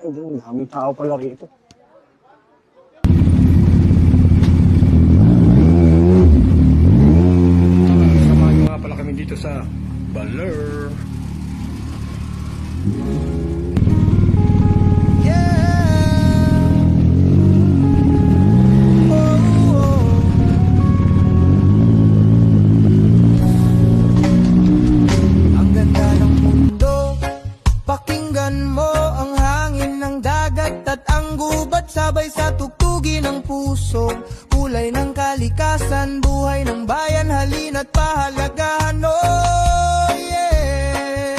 Ang daming tao pala rito. Samahan nyo nga pala kami dito sa Baler. Sabay sa tugtugin ng puso, kulay ng kalikasan, buhay ng bayan, halina't pahalagahan, oh yeah.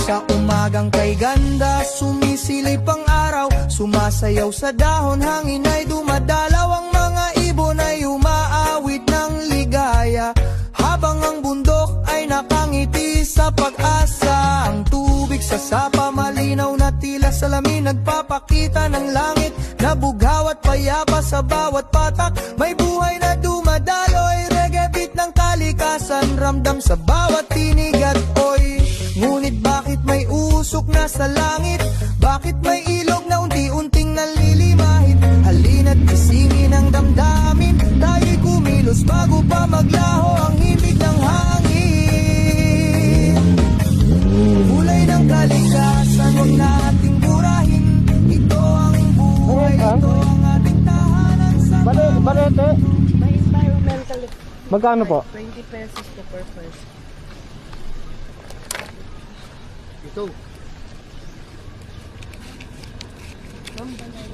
Sa umagang kay ganda, sumisilip ang araw, sumasayaw sa dahon, hangin ay dumadalaw, ang mga ibon ay umaawit ng ligaya, habang ang bundok ay nakangiti sa pag-asa. Ang tubig sa sapa, malinaw na tila salamin, nagpapakita ng langit na bughaw at payapa sa bawat patak. May buhay na dumadaloy, reggae beat ng kalikasan, ramdam sa bawat tinig at oy. Ngunit bakit may usok na sa langit? Bakit may ilog na unti-unting nalilimahit? Halina't gisingin ang damdamin, tayo'y kumilos bago pa maglaho ang himig ng hangin. Kulay ng kalikasan, huwag nating burahin. Ito ang buhay, ito ang ating tahanan sa Balete. May environmental Magkano po? 20 pesos to per person. Ito.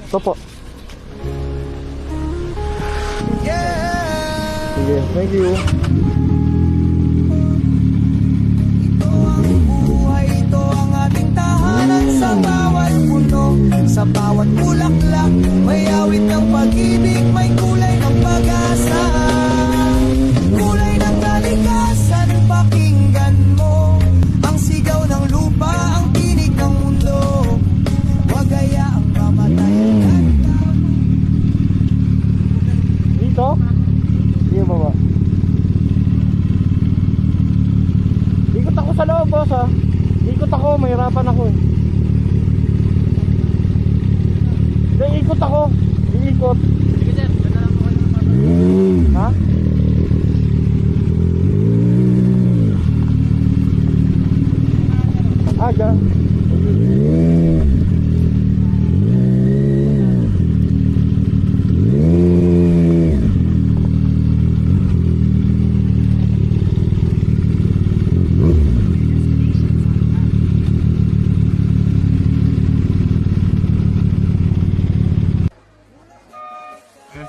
Ito po. yeah. Sige, thank you. Ito ang buhay, ito ang ating tahanan sa bawat puno, sa bawat bulaklak. May awit ng pag-ibig, may kulay ng pag-asa, kulay ng kalikasan. Pakinggan mo ang sigaw ng lupa, ang tinig ng mundo. Huwag hayaang mamatay ang kanta. Dito? Dito ba ba? Ikot ako sa loob, boss, ha? Ikot ako, mahirapan ako eh. Hindi, ikot ako. Iikot. Sige sir, ganda lang ako ng mga. Ha? Aga.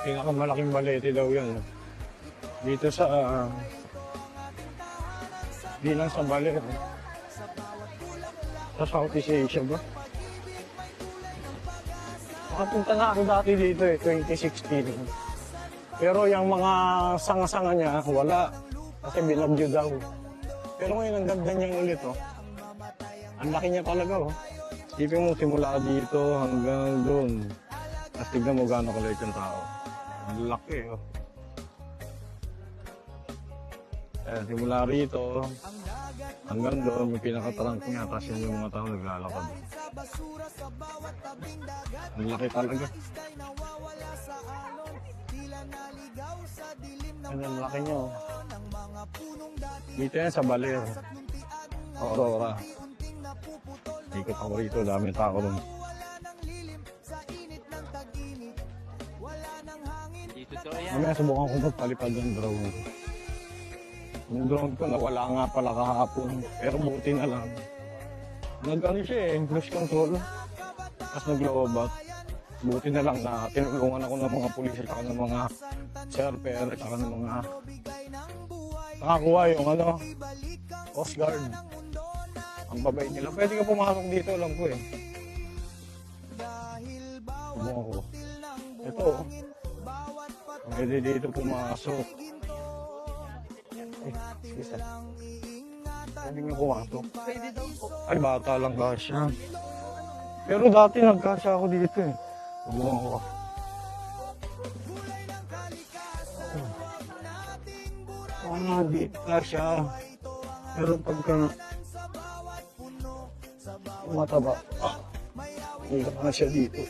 Pinakamalaking balete daw yan. Dito sa di lang sa Baler, sa Southeast Asia ba? Nakapunta na ako dati dito 2016. Pero yung mga sanga-sanga niya, wala. Kasi binagyo daw. Pero ngayon ang ganda niya ulit, oh. Ang laki niya talaga, oh. Isipin mo, simula dito hanggang doon. Tapos tignan mo gano'ng kalit yung tao. Ang laki, oh. Simula rito hanggang doon, may pinaka-trunk niya. Tapos yun yung mga tao naglalakad. Ang laki talaga. Ang laki niya, oh. Dito yan sa Baler, Aurora. Ikot ako rito, dami tao doon. Mamaya subukan ko magpalipad ng drone. Yung drone ko nawala nga pala kahapon, pero buti na lang. Nag-ano siya cruise control. Tapos nag-lobat. Buti na lang na tinulungan ako ng mga pulis at ng mga surfer at ng mga nakakuha yung Coast Guard. Ang babay nila. Pwede ka pumasok dito, alam ko eh. Subukan ko. Ito, pwede dito pumasok. Sige sir. Pwede nga pumasok. Pwede daw po. Ay, bata lang kasya. Pero dati nagkasya ako dito eh. Subukan ko. Di kasya. Pero pagka mataba, hirap na siya dito.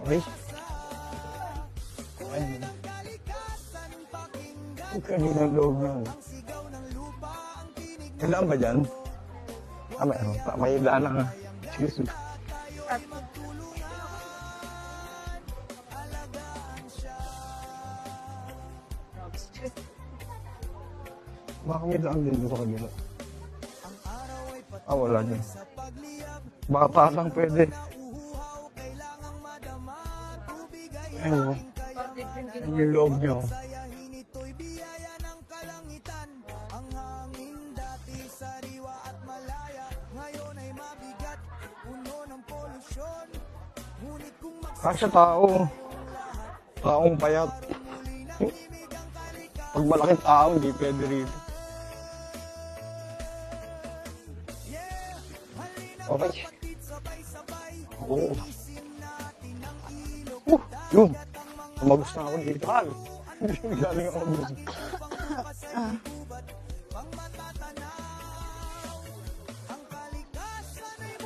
Okay? Ayun. Ang kanina loob na. Kailangan ba dyan? May daan lang. Excuse me. Baka may daan din doon sa kanila. Wala dyan. Baka lang pwede. Ayun. Ayun yung loob niyo. Kasya tao. Taong payat. Pag malaking tao, hindi pwede rito. Okay. Oo. Yun. Tumagos na ako dito. Galing ako dito.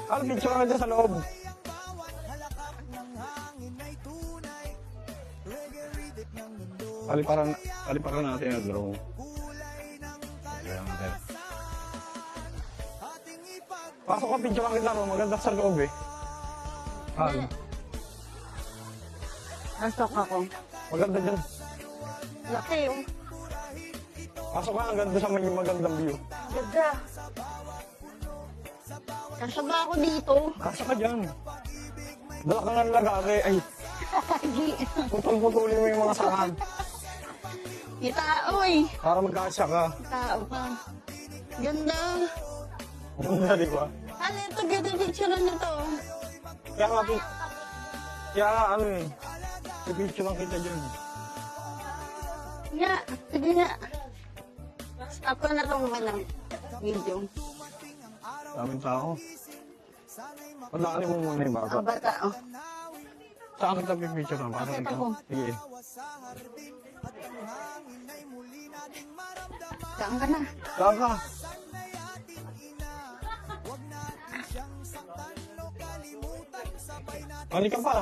Picture ka dyan sa loob. Paliparan natin yung drone. Pasok ka, picture kita ro. Maganda sa loob eh. Nasok ako. Maganda dyan. Laki oh. Pasok ka, ang ganda sa may magandang view. Ganda. Kasaba ako dito. Kasya ka dyan. Dala ka ng lagari. Ay, putol-putulin mo yung mga sakan. May tao eh. Para magkasya ka. Tao pa. Ganda. Ganda, di ba? Ano ito? Ganda picture nito. Kaya nga, ano eh. Picture lang kita dyan. Nga. Sige nga. Stop ko na itong video. Daming tao. Pagdaanin mo muna yung bata. Ang bata oh. Saan kita pipicture na? Para Bakit ikaw. ako? Sige. Saan ka na? Saan ka? Ano ka pa?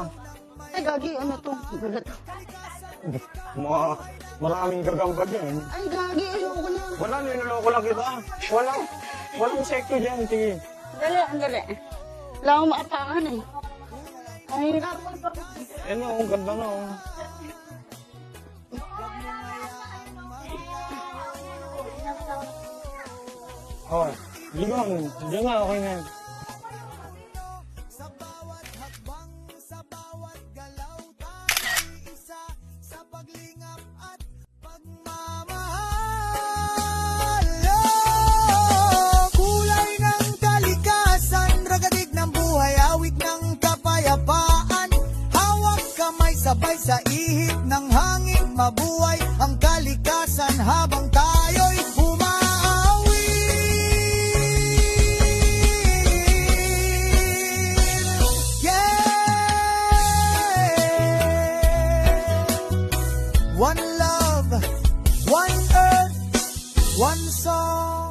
Ay, gagi. Ano to? Gulat. Maraming gagambag yan. Ay, gagi. Ayoko na. Wala, niloloko lang kita. Walang sekto dyan. Sige. Dali, andali. Wala akong maapakan eh. Ang hirap. Ano, ang ganda na. Oh. Oh, di nga, okay na. Kulay ng kalikasan, ragadig ng buhay, awit ng kapayapaan. Hawak kamay sabay sa ihip ng hangin, mabuhay ang kalikasan habang tayo'y umaawi. Yeah! One love, one earth, one song.